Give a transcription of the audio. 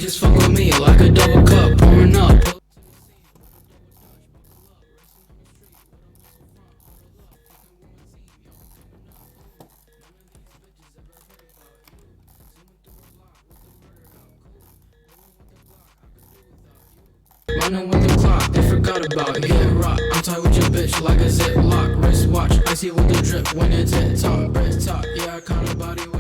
Bitches fuck with me like a double cup, pouring up. Running with the clock, they forgot about it. Hit rock, I'm tight with your bitch like a ziplock. Wristwatch, I see with the drip when it's hit top. Wrist top, yeah, I caught a body.